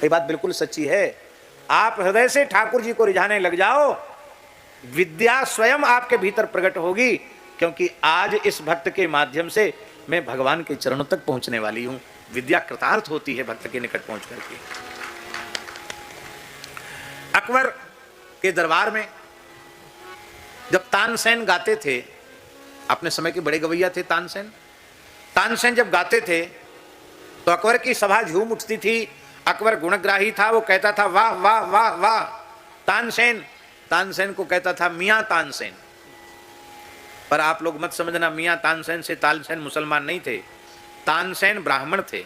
ये बात बिल्कुल सच्ची है। आप हृदय से ठाकुर जी को रिझाने लग जाओ, विद्या स्वयं आपके भीतर प्रकट होगी, क्योंकि आज इस भक्त के माध्यम से मैं भगवान के चरणों तक पहुंचने वाली हूं। विद्या कृतार्थ होती है भक्त के निकट पहुंच करके। अकबर के दरबार में जब तानसेन गाते थे, अपने समय के बड़े गवैया थे तानसेन जब गाते थे तो अकबर की सभा झूम उठती थी। अकबर गुणग्राही था, वो कहता था वाह वाह वाह वाह। तानसेन को कहता था मियां तानसेन। पर आप लोग मत समझना, मियां तानसेन से तानसेन मुसलमान नहीं थे, तानसेन ब्राह्मण थे।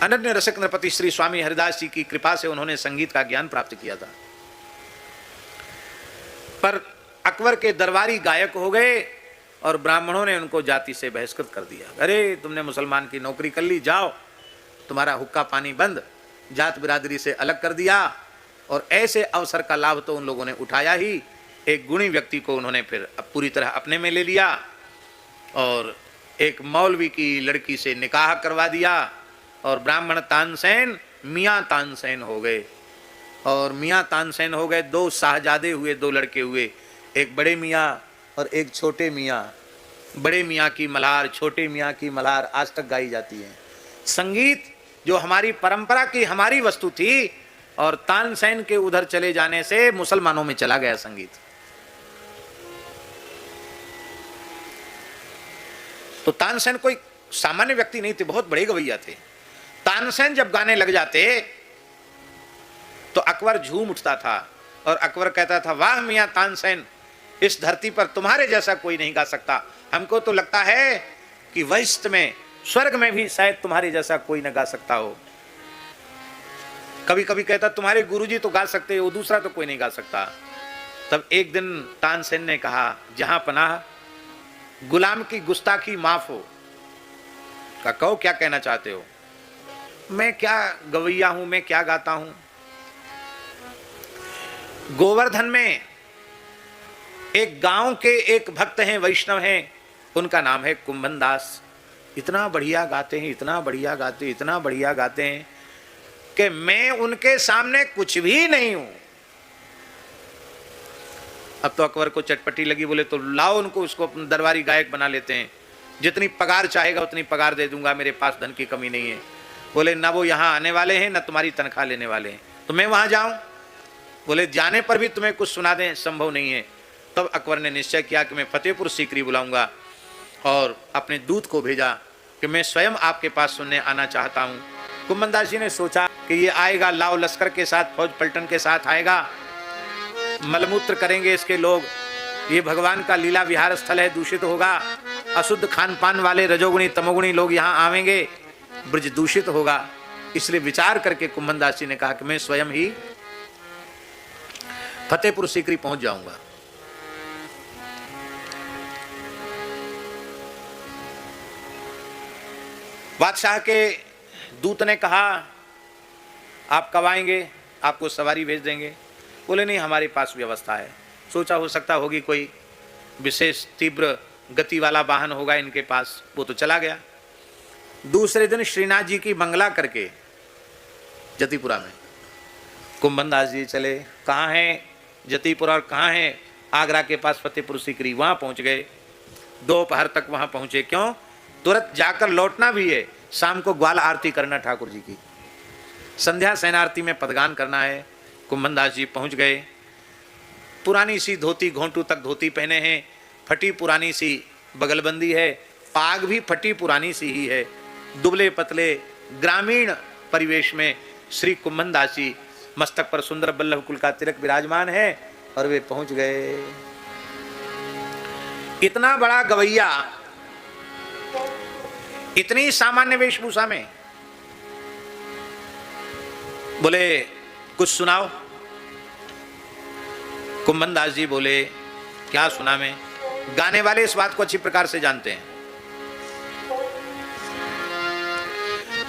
अनन्य रसिक नृपति श्री स्वामी हरिदास जी की कृपा से उन्होंने संगीत का ज्ञान प्राप्त किया था। पर अकबर के दरबारी गायक हो गए और ब्राह्मणों ने उनको जाति से बहिष्कृत कर दिया। अरे तुमने मुसलमान की नौकरी कर ली, जाओ, तुम्हारा हुक्का पानी बंद, जात बिरादरी से अलग कर दिया। और ऐसे अवसर का लाभ तो उन लोगों ने उठाया ही। एक गुणी व्यक्ति को उन्होंने फिर पूरी तरह अपने में ले लिया और एक मौलवी की लड़की से निकाह करवा दिया और ब्राह्मण तानसेन मियां तानसेन हो गए। और मियां तानसेन हो गए, दो शाहजादे हुए, दो लड़के हुए, एक बड़े मियां और एक छोटे मियां। बड़े मियां की मल्हार, छोटे मियां की मल्हार आज तक गाई जाती है। संगीत जो हमारी परंपरा की हमारी वस्तु थी, और तानसेन के उधर चले जाने से मुसलमानों में चला गया संगीत। तो तानसेन कोई सामान्य व्यक्ति नहीं थे, बहुत बड़े गवैया थे। तानसेन जब गाने लग जाते तो अकबर झूम उठता था और अकबर कहता था वाह मियां तानसेन, इस धरती पर तुम्हारे जैसा कोई नहीं गा सकता। हमको तो लगता है कि वैश्य में, स्वर्ग में भी शायद तुम्हारे जैसा कोई न गा सकता हो। कभी कभी कहता तुम्हारे गुरुजी तो गा सकते हो, दूसरा तो कोई नहीं गा सकता। तब एक दिन तानसेन ने कहा जहां पनाह गुलाम की गुस्ताखी माफ हो। कहो क्या कहना चाहते हो? मैं क्या गवैया हूं, मैं क्या गाता हूं। गोवर्धन में एक गांव के एक भक्त हैं, वैष्णव हैं, उनका नाम है कुंभन दास। इतना बढ़िया गाते हैं, इतना बढ़िया गाते, इतना बढ़िया गाते हैं कि मैं उनके सामने कुछ भी नहीं हूं। अब तो अकबर को चटपटी लगी, बोले तो लाओ उनको, उसको अपना दरबारी गायक बना लेते हैं, जितनी पगार चाहेगा उतनी पगार दे दूंगा, मेरे पास धन की कमी नहीं है। बोले ना वो यहाँ आने वाले हैं ना तुम्हारी तनख्वाह लेने वाले हैं, तो मैं वहां जाऊं? बोले जाने पर भी तुम्हें कुछ सुना दें, संभव नहीं है। तब अकबर ने निश्चय किया कि मैं फतेहपुर सीकरी बुलाऊंगा और अपने दूत को भेजा कि मैं स्वयं आपके पास सुनने आना चाहता हूं। कुंभनदास जी ने सोचा कि ये आएगा, लाव लश्कर के साथ, फौज पलटन के साथ आएगा, मलमूत्र करेंगे इसके लोग, ये भगवान का लीला विहार स्थल है, दूषित होगा, अशुद्ध खान पान वाले रजोगुणी तमोगुणी लोग यहाँ आवेंगे, ब्रज दूषित होगा। इसलिए विचार करके कुंभनदास जी ने कहा कि मैं स्वयं ही फतेहपुर सीकरी पहुंच जाऊंगा। बादशाह के दूत ने कहा आप कब आएंगे, आपको सवारी भेज देंगे। बोले नहीं हमारे पास व्यवस्था है। सोचा हो सकता होगी कोई विशेष तीव्र गति वाला वाहन होगा इनके पास, वो तो चला गया। दूसरे दिन श्रीनाथ जी की मंगला करके जतिपुरा में कुंभनदास जी चले। कहाँ है जतिपुरा और कहाँ है आगरा के पास फतेहपुर सीकरी, वहाँ पहुँच गए। दोपहर तक वहाँ पहुँचे। क्यों? तुरंत जाकर लौटना भी है, शाम को ग्वाल आरती करना ठाकुर जी की, संध्या सेन आरती में पदगान करना है। कुंभनदास जी पहुँच गए। पुरानी सी धोती, घोंटू तक धोती पहने हैं, फटी पुरानी सी बगलबंदी है, पाग भी फटी पुरानी सी ही है। दुबले पतले ग्रामीण परिवेश में श्री कुंभनदास जी, मस्तक पर सुंदर बल्लभ कुल का तिलक विराजमान है, और वे पहुंच गए। इतना बड़ा गवैया इतनी सामान्य वेशभूषा में। बोले कुछ सुनाओ। कुंभनदास जी बोले क्या सुना मैं? गाने वाले इस बात को अच्छी प्रकार से जानते हैं,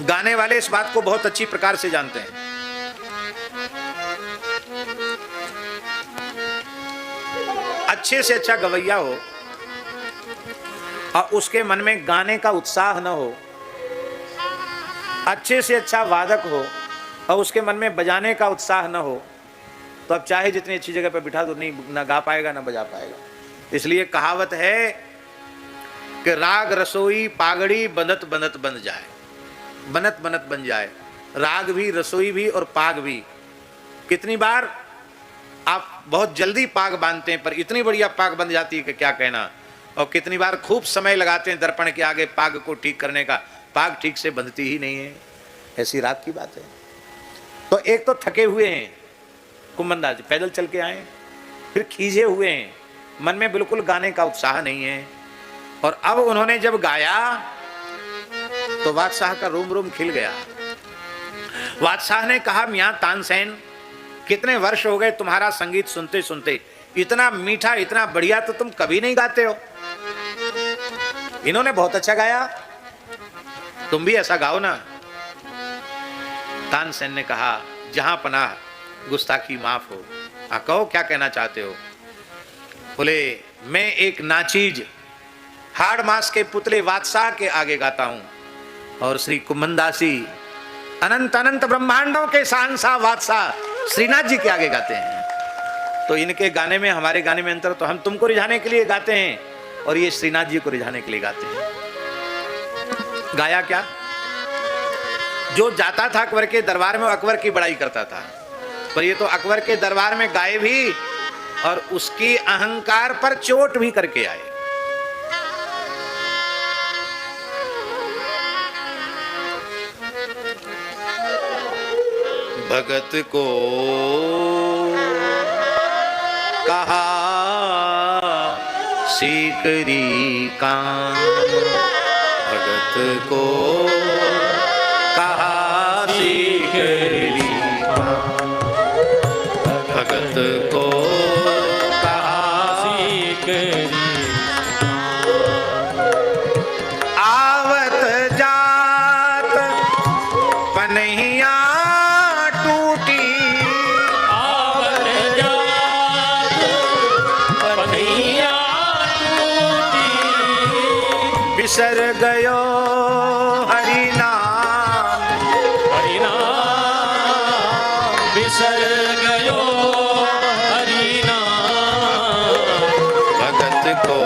गाने वाले इस बात को बहुत अच्छी प्रकार से जानते हैं। अच्छे से अच्छा गवैया हो और उसके मन में गाने का उत्साह न हो, अच्छे से अच्छा वादक हो और उसके मन में बजाने का उत्साह न हो तो अब चाहे जितनी अच्छी जगह पर बिठा दो, नहीं ना गा पाएगा ना बजा पाएगा। इसलिए कहावत है कि राग रसोई पागड़ी बनत बनत बन जाए, बनत बनत बन जाए। राग भी, रसोई भी और पाग भी। कितनी बार आप बहुत जल्दी पाग बांधते हैं पर इतनी बढ़िया पाग बन जाती है कि क्या कहना, और कितनी बार खूब समय लगाते हैं दर्पण के आगे पाग को ठीक करने का, पाग ठीक से बंधती ही नहीं है। ऐसी रात की बात है। तो एक तो थके हुए हैं कुंभनदास जी, पैदल चल के आए, फिर खींचे हुए हैं, मन में बिल्कुल गाने का उत्साह नहीं है। और अब उन्होंने जब गाया तो बादशाह का रोम रोम खिल गया। बादशाह ने कहा, मियां तानसेन, कितने वर्ष हो गए तुम्हारा संगीत सुनते सुनते, इतना मीठा इतना बढ़िया तो तुम कभी नहीं गाते हो। इन्होंने बहुत अच्छा गाया, तुम भी ऐसा गाओ ना। तानसेन ने कहा, जहां पनाह गुस्ताखी माफ हो। कहो क्या कहना चाहते हो। बोले, मैं एक नाचीज हाड़ मास के पुतले बादशाह के आगे गाता हूं और श्री कुंभनदासी अनंत अनंत ब्रह्मांडों के शहंशाह बादशाह श्रीनाथ जी के आगे गाते हैं। तो इनके गाने में हमारे गाने में अंतर, तो हम तुमको रिझाने के लिए गाते हैं और ये श्रीनाथ जी को रिझाने के लिए गाते हैं। गाया क्या, जो जाता था अकबर के दरबार में अकबर की बड़ाई करता था, पर ये तो अकबर के दरबार में गाए भी और उसकी अहंकार पर चोट भी करके आए। भगत को कहा सीकरी कान, भगत को कहा सीकरी कान, भगत को कहा सीकरी आवत जात पनहिया टूटी, आवत जात पनहिया टूटी, बिसर गयो हरि नाम, हरि नाम बिसर गयो हरि नाम, भगत को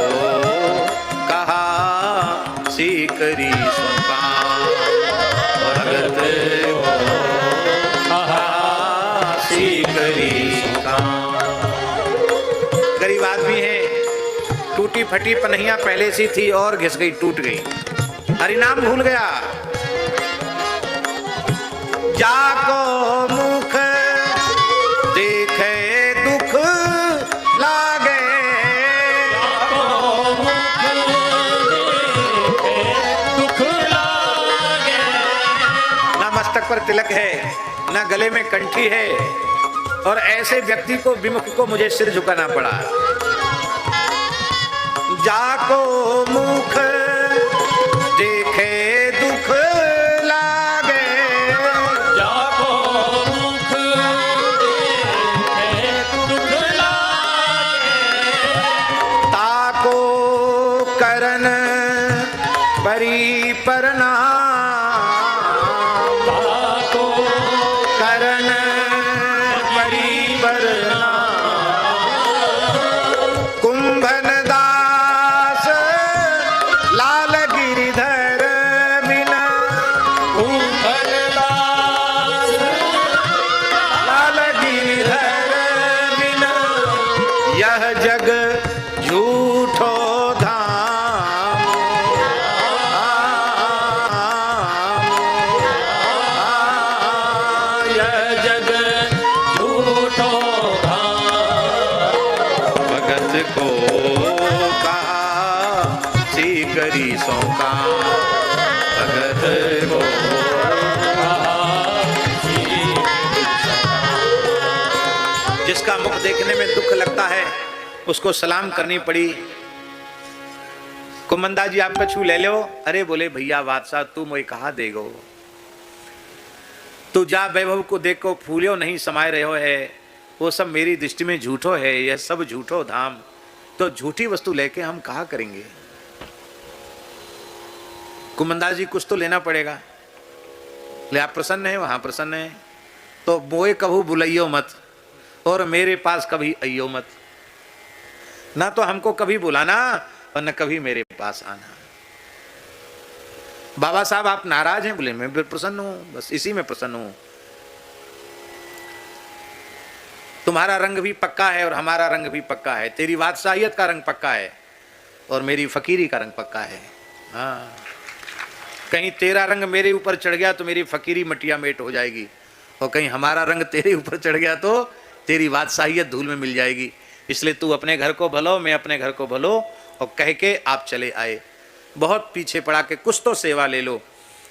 कहा सीकरी सुकान, भगत को कहा सीकरी सुकान। गरीब आदमी है, टूटी फटी पनहिया पहले सी थी और घिस गई, टूट गई, हरिनाम भूल गया। जाको मुख देखे दुख लागे, जाको मुख देखे दुख लागे, ना मस्तक पर तिलक है ना गले में कंठी है, और ऐसे व्यक्ति को विमुख को मुझे सिर झुकाना पड़ा। जाको मुख देखे दुख लागे, जाको मुख देखे दुख लागे, ताको करन परी परनाम, ताको करन परी परनाम, कुंभन जग झूठो धाम, यह जग झूठो धाम, भगत को कहा सीकरी सौकान, भगत को जिसका मुख देखने में दुख लगता है उसको सलाम करनी पड़ी। कुंभनदास जी आपका छू ले लो। अरे बोले भैया बादशाह तू मुझे कहा देगो, तू जा वैभव को देखो फूलियो नहीं समाये रहो है, वो सब मेरी दृष्टि में झूठो है, यह सब झूठो धाम, तो झूठी वस्तु लेके हम कहा करेंगे। कुंभनदास जी कुछ तो लेना पड़ेगा। ले आप प्रसन्न हैं, वहाँ प्रसन्न हैं, तो बोए कभू बुलाइयो मत और मेरे पास कभी अइयो मत। ना तो हमको कभी बुलाना और न कभी मेरे पास आना। बाबा साहब आप नाराज हैं? बोले मैं प्रसन्न हूं, बस इसी में प्रसन्न हूं। तुम्हारा रंग भी पक्का है और हमारा रंग भी पक्का है। तेरी बादशाहियत का रंग पक्का है और मेरी फकीरी का रंग पक्का है। हाँ, कहीं तेरा रंग मेरे ऊपर चढ़ गया तो मेरी फकीरी मटिया मेट हो जाएगी, और कहीं हमारा रंग तेरे ऊपर चढ़ गया तो तेरी बादशाहियत धूल में मिल जाएगी। इसलिए तू अपने घर को भलो, मैं अपने घर को भलो, और कह के आप चले आए। बहुत पीछे पड़ा के कुछ तो सेवा ले लो,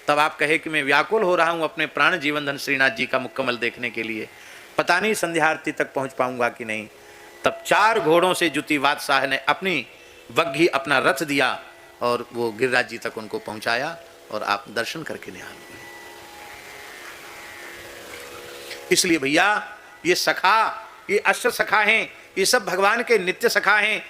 तब आप कहे कि मैं व्याकुल हो रहा हूँ अपने प्राण जीवन धन श्रीनाथ जी का मुकम्मल देखने के लिए, पता नहीं संध्या आरती तक पहुँच पाऊंगा कि नहीं। तब 4 घोड़ों से जुती बादशाह ने अपनी बग्घी, अपना रथ दिया और वो गिरिराज जी तक उनको पहुँचाया और आप दर्शन करके निहाल हुए। इसलिए भैया ये सखा, ये अष्ट सखा हैं, ये सब भगवान के नित्य सखा हैं।